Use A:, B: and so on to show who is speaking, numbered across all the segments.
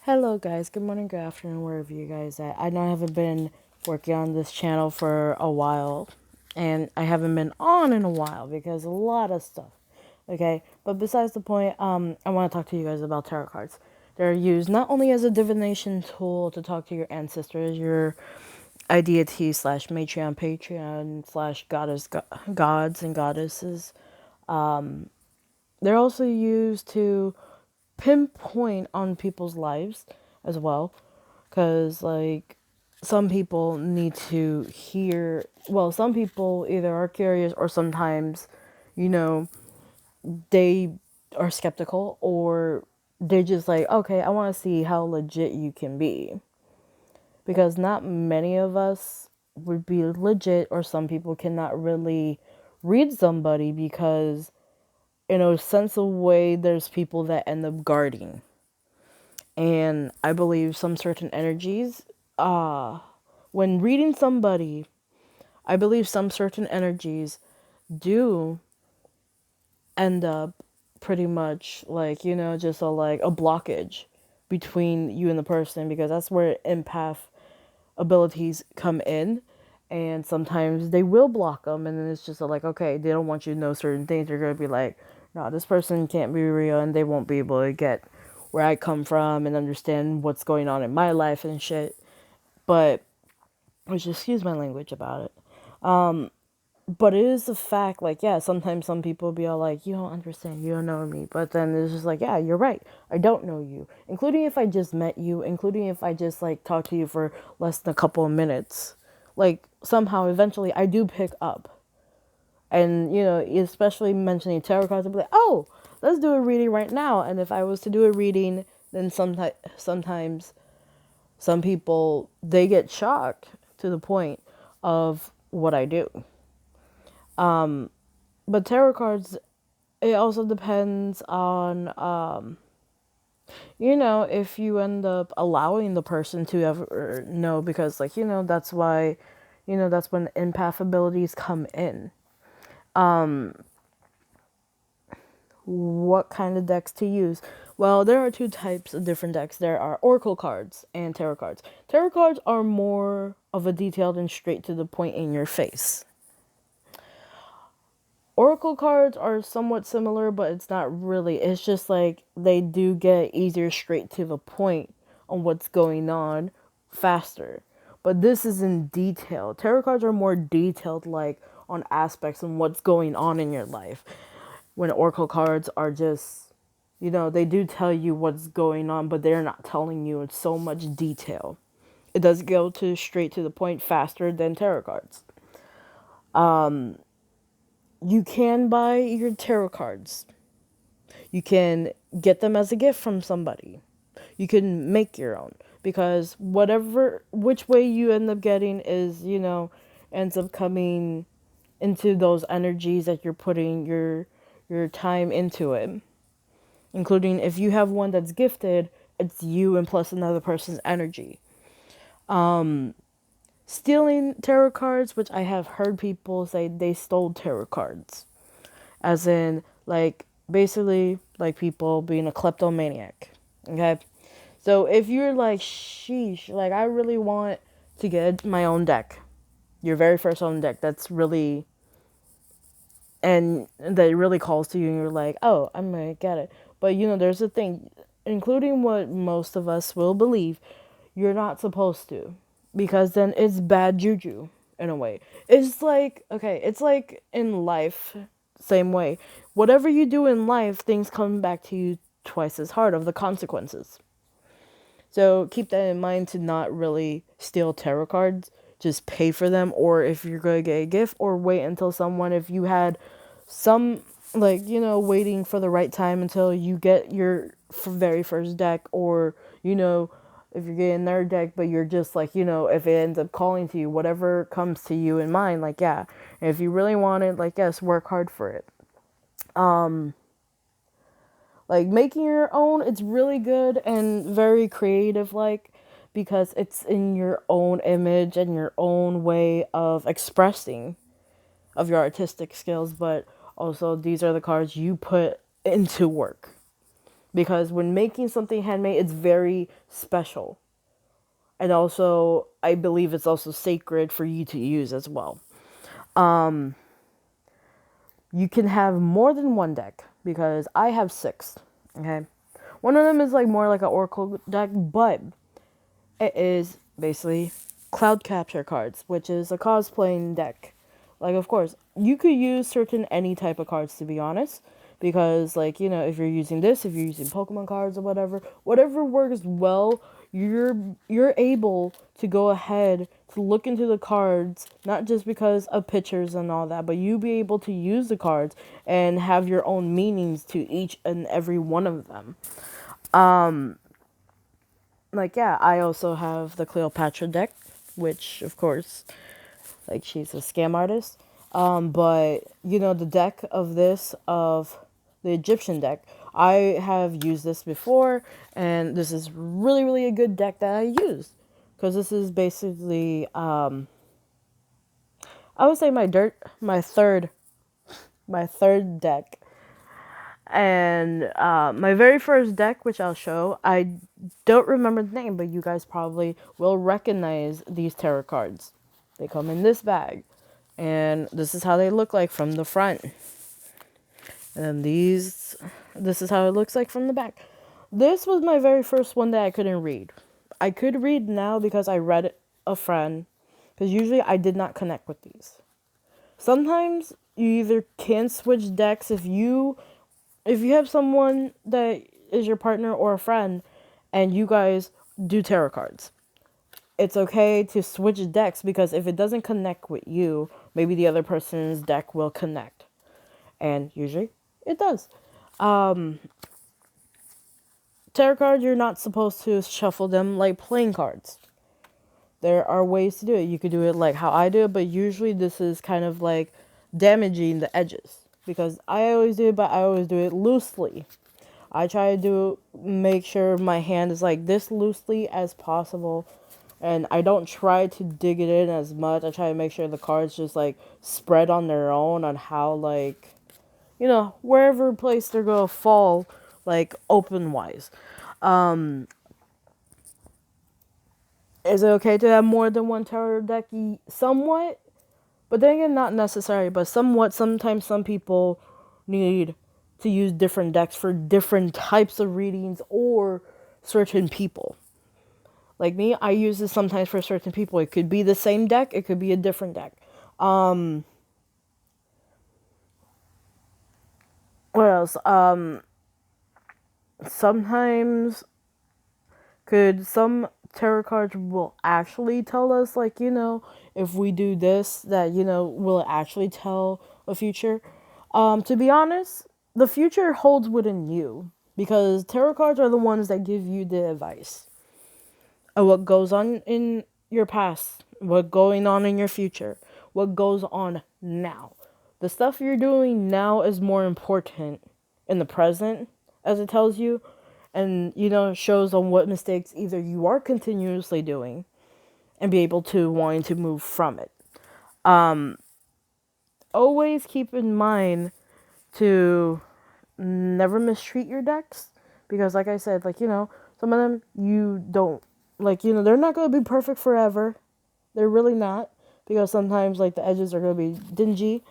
A: Hello guys, good morning, good afternoon, wherever you guys at. I know I haven't been working on this channel for a while, and I haven't been on in a while because a lot of stuff. Okay, but besides the point, I want to talk to you guys about tarot cards. They're used not only as a divination tool to talk to your ancestors, your deity slash matriarch, patron slash gods and goddesses. They're also used to pinpoint on people's lives as well, because like some people need to hear, well, some people either are curious or sometimes, you know, they are skeptical, or they just like, okay, I want to see how legit you can be, because not many of us would be legit, or some people cannot really read somebody because in a sense of way there's people that end up guarding. And I believe some certain energies, when reading somebody, I believe some certain energies do end up pretty much like, just a blockage between you and the person, because that's where empath abilities come in. And sometimes they will block them, and then it's just like, okay, they don't want you to know certain things. They're going to be like, no, this person can't be real, and they won't be able to get where I come from and understand what's going on in my life and shit. But, which, excuse my language about it. But it is a fact, like, yeah, sometimes some people be all like, you don't understand, you don't know me. But then it's just like, yeah, you're right. I don't know you. Including if I just met you, including if I just, like, talked to you for less than a couple of minutes. Like, somehow, eventually, I do pick up. And, especially mentioning tarot cards, I'll be like, oh, let's do a reading right now. And if I was to do a reading, then sometimes some people, they get shocked to the point of what I do. But tarot cards, it also depends on, if you end up allowing the person to ever know, because, like, that's why, that's when empath abilities come in. What kind of decks to use? Well, there are two types of different decks. There are oracle cards and tarot cards. Tarot cards are more of a detailed and straight to the point in your face. Oracle cards are somewhat similar, but it's not really. It's just like they do get easier straight to the point on what's going on faster. But this is in detail. Tarot cards are more detailed, like on aspects and what's going on in your life. When oracle cards are just, they do tell you what's going on, but they're not telling you in so much detail. It does go to straight to the point faster than tarot cards. You can buy your tarot cards. You can get them as a gift from somebody. You can make your own, because which way you end up getting is, ends up coming into those energies that you're putting your time into it. Including if you have one that's gifted, it's you and plus another person's energy. Stealing tarot cards, which I have heard people say they stole tarot cards. As in, like, basically, like people being a kleptomaniac. Okay? So if you're like, sheesh, like, I really want to get my own deck, your very first own deck, that's really, and that really calls to you, and you're like, oh, I'm gonna get it. But, there's a thing, including what most of us will believe, you're not supposed to, because then it's bad juju in a way. It's like, okay, it's like in life, same way. Whatever you do in life, things come back to you twice as hard of the consequences. So keep that in mind, to not really steal tarot cards. Just pay for them, or if you're going to get a gift, or wait until someone, if you had some, like, waiting for the right time until you get your very first deck, or, if you're getting their deck, but you're just like, if it ends up calling to you, whatever comes to you in mind, like, yeah. And if you really want it, like, yes, work hard for it. Like, making your own, it's really good and very creative, like, because it's in your own image and your own way of expressing of your artistic skills, but also these are the cards you put into work. because when making something handmade, it's very special. And also, I believe it's also sacred for you to use as well. You can have more than one deck because I have 6. Okay, one of them is like more like an Oracle deck, but it is basically Cloud Capture cards, which is a cosplaying deck. Like, of course, you could use certain any type of cards, to be honest, because like, you know, if you're using this, if you're using Pokemon cards or whatever works well, you're able to go ahead to look into the cards, not just because of pictures and all that, but you be able to use the cards and have your own meanings to each and every one of them. Like, yeah, I also have the Cleopatra deck, which of course, like, she's a scam artist. But you know, the deck of this, of the Egyptian deck, I have used this before, and this is really, really a good deck that I used. Because this is basically, I would say my third deck. And my very first deck, which I'll show, I don't remember the name, but you guys probably will recognize these tarot cards. They come in this bag, and this is how they look like from the front. And this is how it looks like from the back. This was my very first one that I couldn't read. I could read now because I read a friend, because usually I did not connect with these. Sometimes you either can switch decks if you have someone that is your partner or a friend and you guys do tarot cards. It's okay to switch decks because if it doesn't connect with you, maybe the other person's deck will connect. And usually it does. Tarot cards, you're not supposed to shuffle them like playing cards. There are ways to do it. You could do it like how I do it, but usually this is kind of like damaging the edges. Because I always do it, but I always do it loosely. I try to make sure my hand is like this loosely as possible. And I don't try to dig it in as much. I try to make sure the cards just like spread on their own on how, like, you know, wherever place they're going to fall, like, open wise. Is it okay to have more than one tarot deck? Somewhat. But then again, not necessary, but somewhat. Sometimes some people need to use different decks for different types of readings or certain people. Like me, I use this sometimes for certain people. It could be the same deck, it could be a different deck. What else? Sometimes could some tarot cards will actually tell us, like, you know, if we do this, that, you know, will it actually tell a future? To be honest, the future holds within you because tarot cards are the ones that give you the advice of what goes on in your past, what going on in your future, what goes on now. The stuff you're doing now is more important in the present, as it tells you, and, you know, shows on what mistakes either you are continuously doing and be able to wanting to move from it. Always keep in mind to never mistreat your decks because, like I said, like, you know, some of them you don't, like, you know, they're not going to be perfect forever. They're really not, because sometimes, like, the edges are going to be dingy,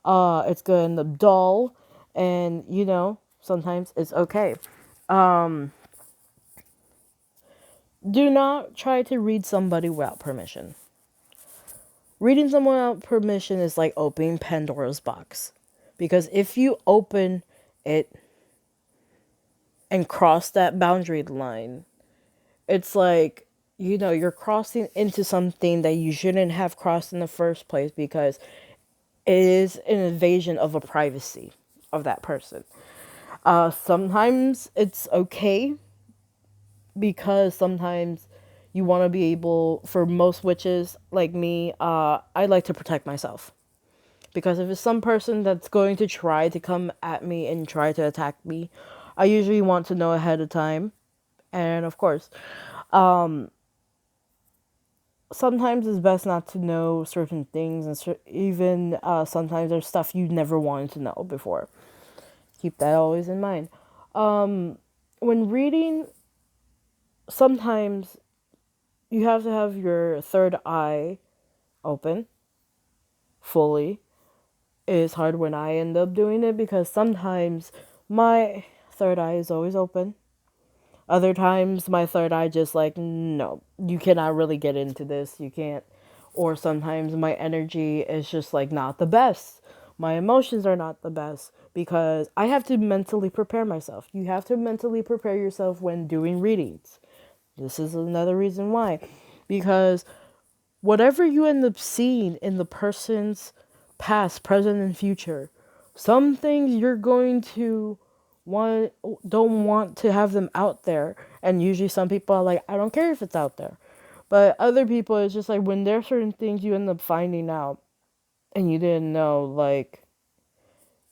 A: it's going to end up dull, and, you know, sometimes it's okay. Do not try to read somebody without permission. Reading someone without permission is like opening Pandora's box. Because if you open it and cross that boundary line, it's like, you know, you're crossing into something that you shouldn't have crossed in the first place because it is an invasion of a privacy of that person. Sometimes it's okay because sometimes you want to be able, for most witches like me, I like to protect myself. Because if it's some person that's going to try to come at me and try to attack me, I usually want to know ahead of time. And of course, sometimes it's best not to know certain things, and even sometimes there's stuff you never wanted to know before. Keep that always in mind. What when reading, sometimes you have to have your third eye open fully. It is hard when I end up doing it because sometimes my third eye is always open. Other times my third eye just like, no, you cannot really get into this. You can't. Or sometimes my energy is just like not the best. My emotions are not the best because I have to mentally prepare myself. You have to mentally prepare yourself when doing readings. This is another reason why. Because whatever you end up seeing in the person's past, present, and future, some things you're going to want don't want to have them out there. And usually some people are like, I don't care if it's out there. But other people, it's just like when there's certain things you end up finding out and you didn't know, like,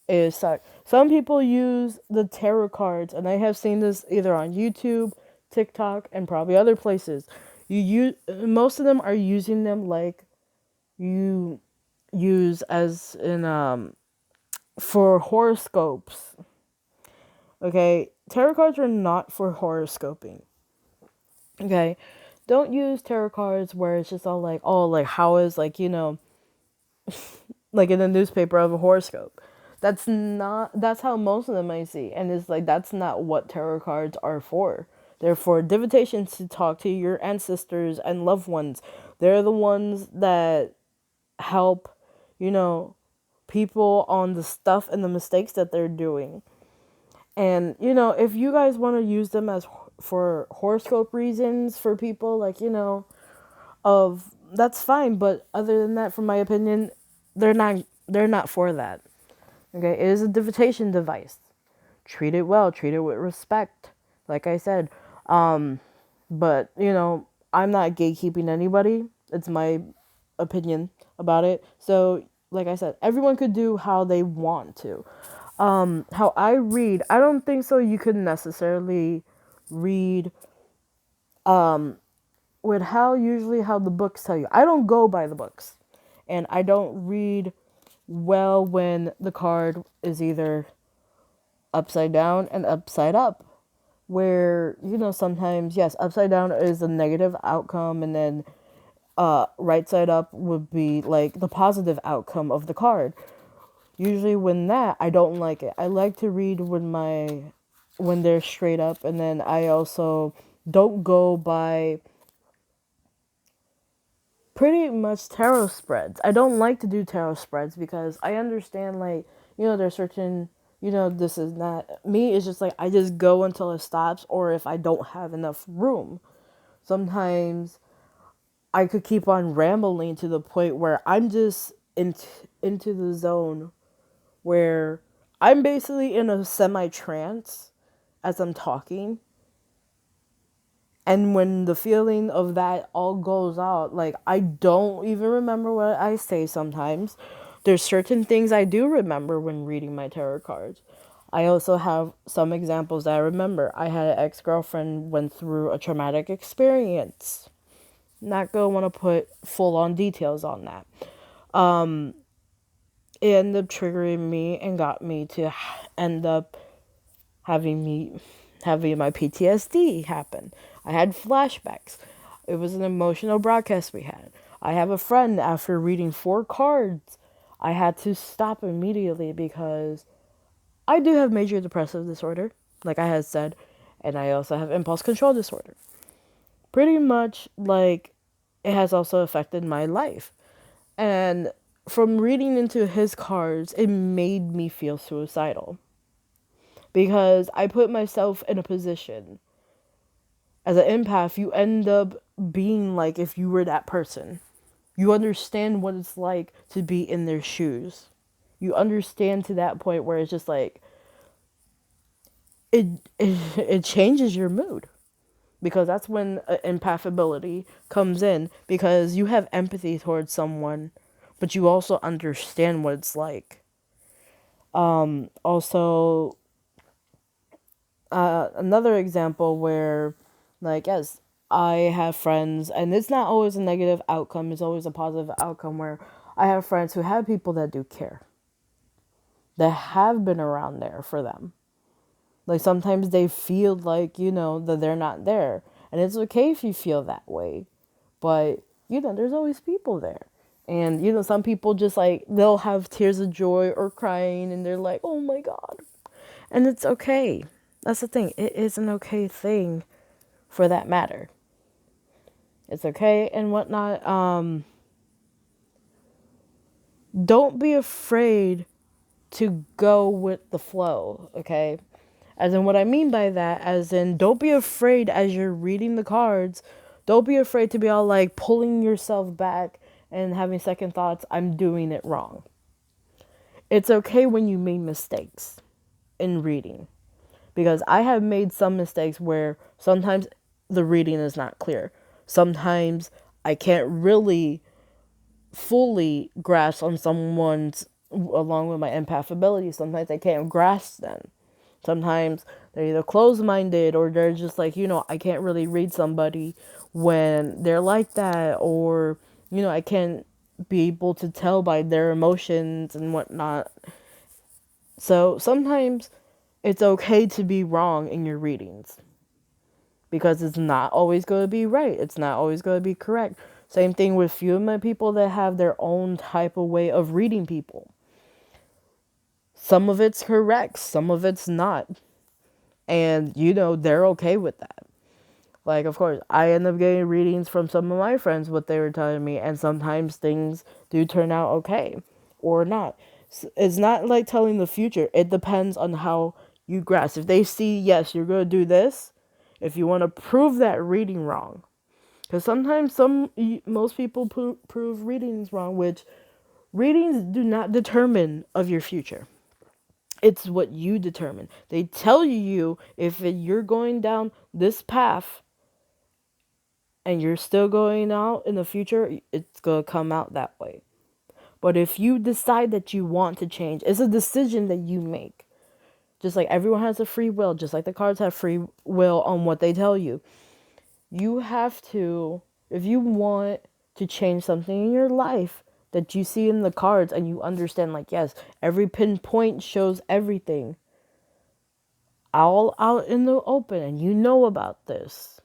A: it sucks. Some people use the tarot cards, and I have seen this either on YouTube, TikTok, and probably other places. Most of them are using them like you use as in for horoscopes. Okay, tarot cards are not for horoscoping. Okay, don't use tarot cards where it's just all like, oh, like how is like like in the newspaper of a horoscope. That's how most of them I see, and it's like that's not what tarot cards are for. They're for divinations to talk to your ancestors and loved ones. They're the ones that help, you know, people on the stuff and the mistakes that they're doing. And if you guys want to use them as for horoscope reasons for people, like of that's fine. But other than that, from my opinion, they're not for that. Okay, it is a divination device. Treat it well. Treat it with respect. Like I said, but I'm not gatekeeping anybody. It's my opinion about it. So, like I said, everyone could do how they want to. How I read, I don't think so. You could necessarily read with how the books tell you. I don't go by the books, and I don't read well when the card is either upside down and upside up. Where sometimes yes, upside down is a negative outcome, and then right side up would be like the positive outcome of the card. Usually when that, I don't like it. I like to read when they're straight up, and then I also don't go by pretty much tarot spreads. I don't like to do tarot spreads because I understand like, there's certain, this is not me. It's just like I just go until it stops, or if I don't have enough room. Sometimes I could keep on rambling to the point where I'm just into the zone where I'm basically in a semi trance as I'm talking. And when the feeling of that all goes out, like I don't even remember what I say sometimes. There's certain things I do remember when reading my tarot cards. I also have some examples that I remember. I had an ex-girlfriend went through a traumatic experience. Not gonna want to put full on details on that. It ended up triggering me and got me to end up having my PTSD happen. I had flashbacks. It was an emotional broadcast we had. I have a friend, after reading 4 cards, I had to stop immediately because I do have major depressive disorder, like I had said, and I also have impulse control disorder. Pretty much like it has also affected my life. And from reading into his cards, it made me feel suicidal because I put myself in a position. As an empath, you end up being like if you were that person. You understand what it's like to be in their shoes. You understand to that point where it's just like it changes your mood, because that's when empath ability comes in, because you have empathy towards someone, but you also understand what it's like. Also, another example where, like, yes, I have friends, and it's not always a negative outcome, it's always a positive outcome, where I have friends who have people that do care, that have been around there for them. Like sometimes they feel like, that they're not there. And it's okay if you feel that way. But, there's always people there. And, some people just like, they'll have tears of joy or crying and they're like, oh my God. And it's okay. That's the thing. It is an okay thing for that matter. It's okay and whatnot. Don't be afraid to go with the flow, okay? As in, what I mean by that, as in, don't be afraid as you're reading the cards. Don't be afraid to be all like pulling yourself back and having second thoughts. I'm doing it wrong. It's okay when you made mistakes in reading, because I have made some mistakes where sometimes the reading is not clear. Sometimes I can't really fully grasp on someone's, along with my empath ability. Sometimes I can't grasp them. Sometimes they're either closed-minded or they're just like, I can't really read somebody when they're like that, or, I can't be able to tell by their emotions and whatnot. So sometimes it's okay to be wrong in your readings, because it's not always going to be right. It's not always going to be correct. Same thing with human people that have their own type of way of reading people. Some of it's correct, some of it's not. And, they're okay with that. Like, of course, I end up getting readings from some of my friends, what they were telling me, and sometimes things do turn out okay or not. It's not like telling the future. It depends on how you grasp. If they see, yes, you're going to do this, if you want to prove that reading wrong. Because sometimes most people prove readings wrong, which readings do not determine of your future. It's what you determine. They tell you if you're going down this path and you're still going out in the future, it's going to come out that way. But if you decide that you want to change, it's a decision that you make. Just like everyone has a free will, just like the cards have free will on what they tell you. You have to, if you want to change something in your life that you see in the cards and you understand, like, yes, every pinpoint shows everything all out in the open, and you know about this.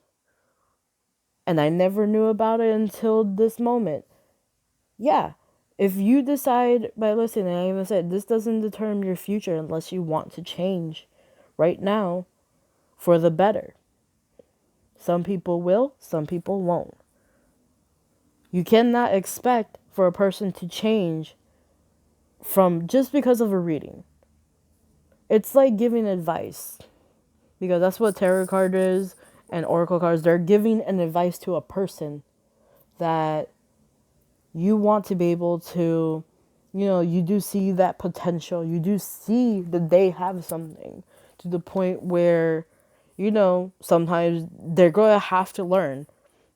A: And I never knew about it until this moment. Yeah, if you decide by listening, I even said, this doesn't determine your future unless you want to change right now for the better. Some people will, some people won't. You cannot expect for a person to change from just because of a reading. It's like giving advice, because that's what tarot card is and oracle cards. They're giving an advice to a person that you want to be able to, you do see that potential. You do see that they have something to the point where, sometimes they're going to have to learn,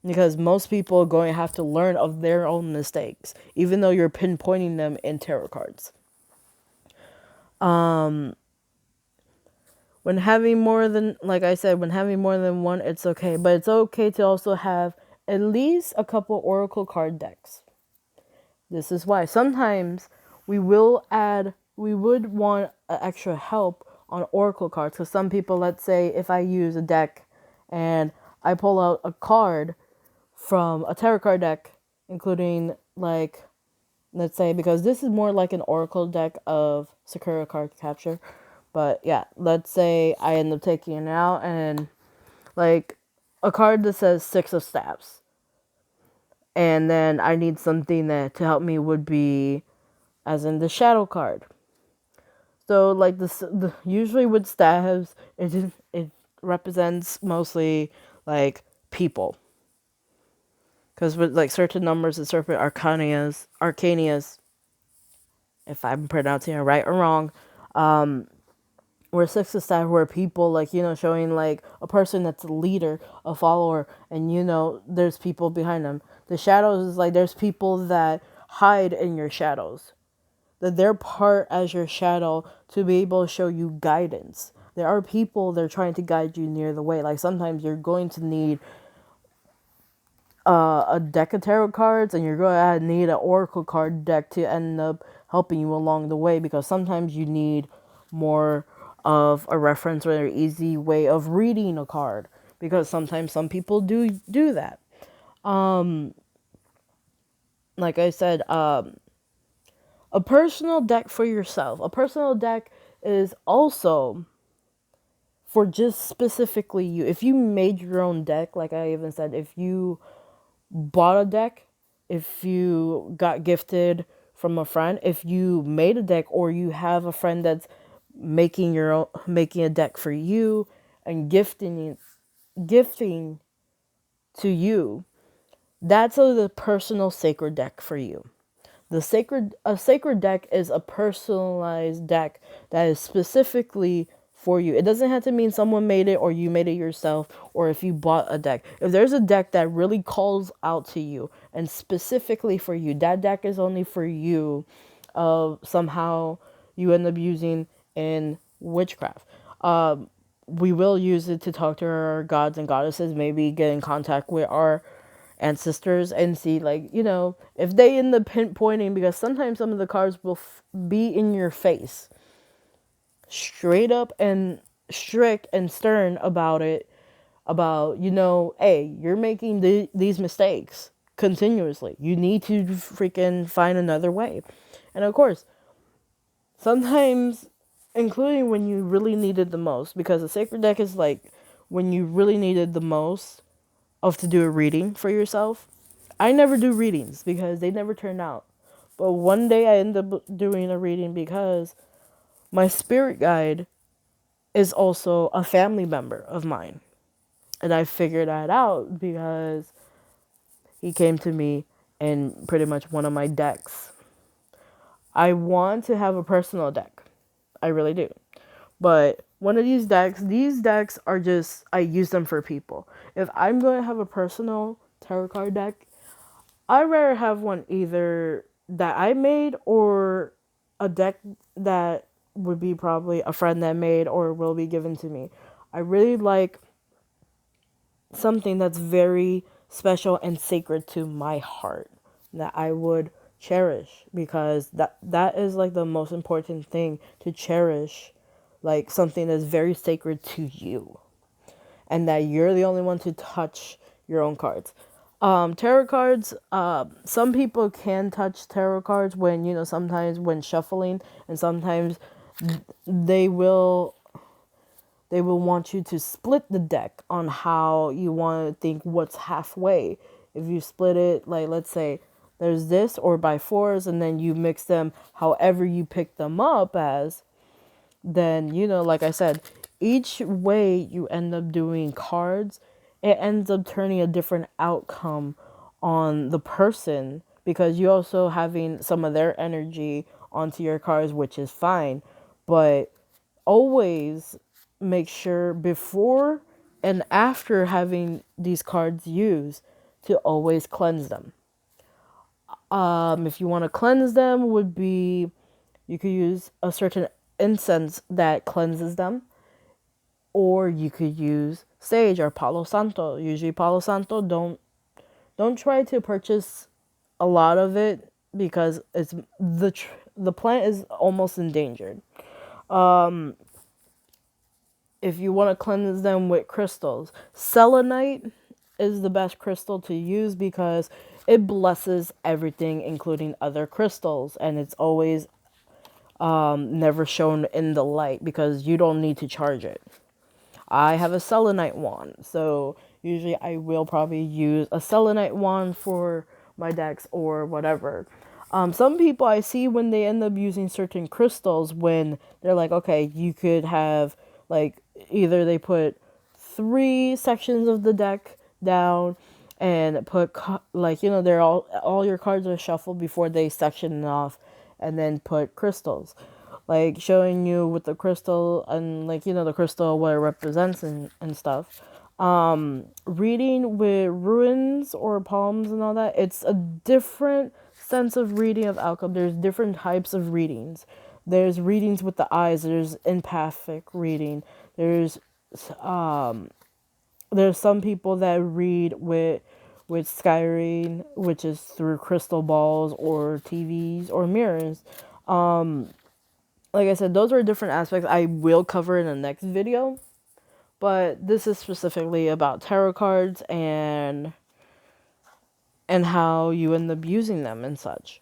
A: because most people are going to have to learn of their own mistakes, even though you're pinpointing them in tarot cards. When having more than, like I said, when having more than one, it's okay. But it's okay to also have at least a couple oracle card decks. This is why sometimes we would want extra help on oracle cards. Because some people, let's say if I use a deck and I pull out a card from a tarot card deck, including, like, let's say, because this is more like an oracle deck of Sakura card capture. But yeah, let's say I end up taking it out and, like, a card that says Six of Staves. And then I need something that to help me would be, as in the Shadow card. So, like, usually with staves, it represents mostly, like, people. Because with, like, certain numbers and certain arcanias, if I'm pronouncing it right or wrong, where Six of Staves were people, like, showing, like, a person that's a leader, a follower, and, there's people behind them. The shadows is, like, there's people that hide in your shadows. That they're part as your shadow to be able to show you guidance. There are people that are trying to guide you near the way. Like, sometimes you're going to need a deck of tarot cards, and you're going to need an oracle card deck to end up helping you along the way, because sometimes you need more of a reference or an easy way of reading a card, because sometimes some people do that. Like I said, a personal deck for yourself. A personal deck is also for just specifically you. If you made your own deck, like I even said, if you bought a deck, if you got gifted from a friend, if you made a deck, or you have a friend that's making a deck for you and gifting to you, that's the personal sacred deck for you. A sacred deck is a personalized deck that is specifically for you. It doesn't have to mean someone made it or you made it yourself, or if you bought a deck. If there's a deck that really calls out to you and specifically for you, that deck is only for you. Somehow you end up using in witchcraft. We will use it to talk to our gods and goddesses, maybe get in contact with our ancestors and see, like, if they end up pinpointing, because sometimes some of the cards will be in your face straight up and strict and stern about it, about, hey, you're making these mistakes continuously, you need to freaking find another way. And of course, sometimes, including when you really needed the most, because a sacred deck is like when you really needed the most of to do a reading for yourself. I never do readings because they never turn out. But one day I end up doing a reading because my spirit guide is also a family member of mine. And I figured that out because he came to me in pretty much one of my decks. I want to have a personal deck. I really do. But one of these decks are just, I use them for people. If I'm going to have a personal tarot card deck, I'd rather have one either that I made or a deck that would be probably a friend that made or will be given to me. I really like something that's very special and sacred to my heart that I would cherish, because that is like the most important thing to cherish, like something that's very sacred to you and that you're the only one to touch your own cards. Tarot cards, some people can touch tarot cards when, sometimes when shuffling, and sometimes they will want you to split the deck on how you want to think what's halfway. If you split it, like, let's say there's this, or by fours, and then you mix them however you pick them up as, then, like I said, each way you end up doing cards, it ends up turning a different outcome on the person, because you also having some of their energy onto your cards, which is fine. But always make sure before and after having these cards used to always cleanse them. If you want to cleanse them, would be, you could use a certain incense that cleanses them, or you could use sage or Palo Santo. Usually Palo Santo, don't try to purchase a lot of it because it's the plant is almost endangered. If you want to cleanse them with crystals, selenite is the best crystal to use because it blesses everything, including other crystals, and it's always never shown in the light because you don't need to charge it. I have a selenite wand, so usually I will probably use a selenite wand for my decks or whatever. Some people I see when they end up using certain crystals, when they're like, okay, you could have, like, either they put 3 sections of the deck down and put, like, they're all your cards are shuffled before they section it off, and then put crystals, like showing you with the crystal and, like, the crystal, what it represents and stuff. Reading with runes or palms and all that, it's a different sense of reading of outcome. There's different types of readings. There's readings with the eyes, there's empathic reading, there's some people that read with scrying, which is through crystal balls or TVs or mirrors. like I said, those are different aspects I will cover in the next video. But this is specifically about tarot cards and how you end up using them and such.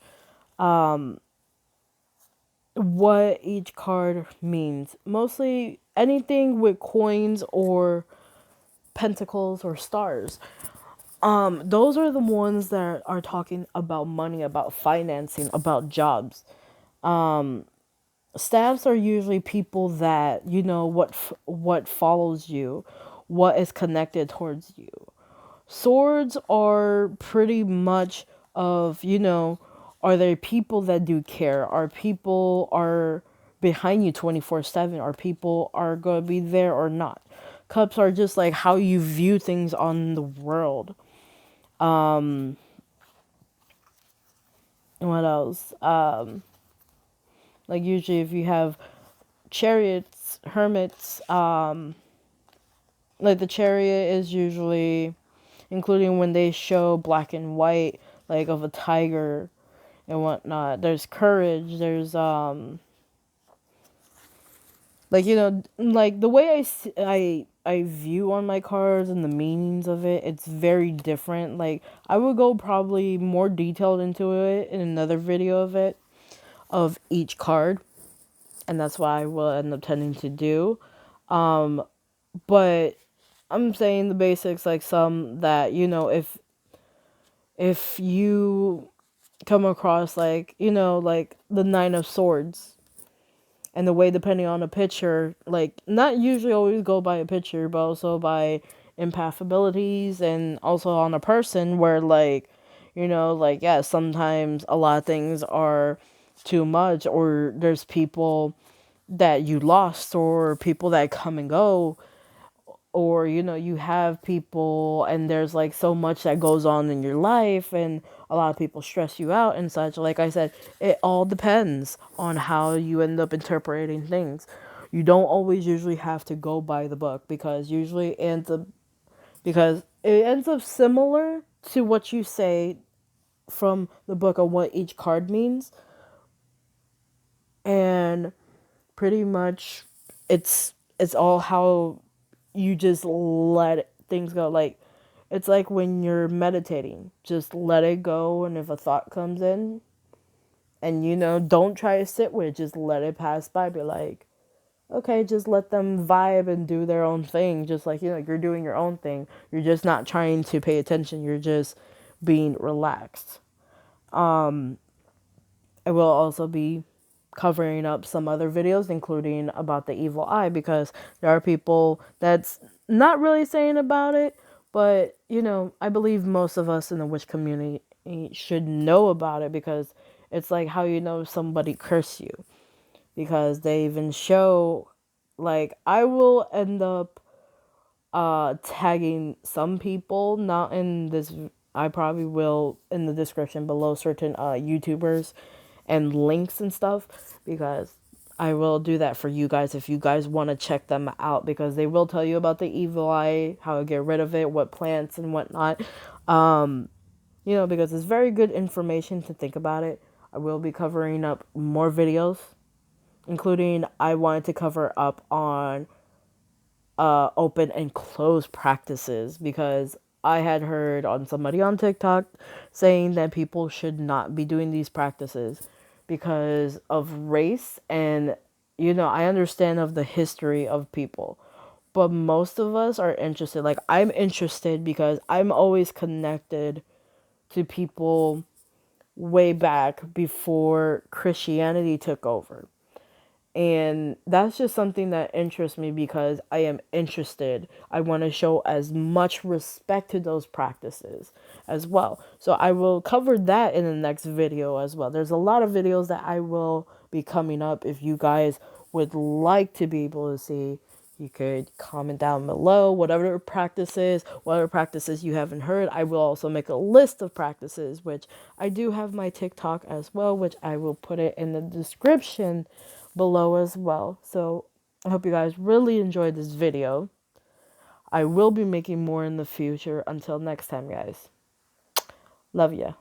A: What each card means. Mostly anything with coins or pentacles or stars. Those are the ones that are talking about money, about financing, about jobs. Staffs are usually people that you know what follows you, what is connected towards you. Swords are pretty much of, are there people that do care? Are people are behind you 24/7? Are people are going to be there or not? Cups are just like how you view things on the world. What else? Like usually if you have chariots, hermits, like the chariot is usually including when they show black and white, like of a tiger and whatnot. There's courage. There's like like the way I view on my cards and the meanings of it, it's very different. Like I would go probably more detailed into it in another video of it, of each card, and that's what I will end up tending to do. But I'm saying the basics, like some that if you come across like like the Nine of Swords, and the way depending on a picture, like not usually always go by a picture, but also by empath abilities, and also on a person where like like yeah, sometimes a lot of things are too much, or there's people that you lost, or people that come and go, or you have people and there's like so much that goes on in your life, and a lot of people stress you out and such. Like I said, it all depends on how you end up interpreting things. You don't always usually have to go by the book, because usually it ends up similar to what you say from the book of what each card means, and pretty much it's all how you just let things go. Like it's like when you're meditating, just let it go, and if a thought comes in, and don't try to sit with it, just let it pass by. Be like, okay, just let them vibe and do their own thing, just like you're doing your own thing. You're just not trying to pay attention, you're just being relaxed. I will also be covering up some other videos, including about the evil eye, because there are people that's not really saying about it, but I believe most of us in the witch community should know about it, because it's like how somebody curse you, because they even show, like I will end up tagging some people, not in this, I probably will in the description below, certain YouTubers and links and stuff, because I will do that for you guys if you guys want to check them out, because they will tell you about the evil eye, how to get rid of it, what plants and whatnot. Because it's very good information to think about it. I will be covering up more videos, including I wanted to cover up on open and closed practices, because I had heard on somebody on TikTok saying that people should not be doing these practices because of race. And I understand of the history of people, but most of us are interested. Like I'm interested because I'm always connected to people way back before Christianity took over. And that's just something that interests me, because I am interested. I want to show as much respect to those practices as well. So I will cover that in the next video as well. There's a lot of videos that I will be coming up. If you guys would like to be able to see, you could comment down below whatever practices you haven't heard. I will also make a list of practices, which I do have my TikTok as well, which I will put it in the description below as well. So I hope you guys really enjoyed this video. I will be making more in the future. Until next time, guys. Love ya.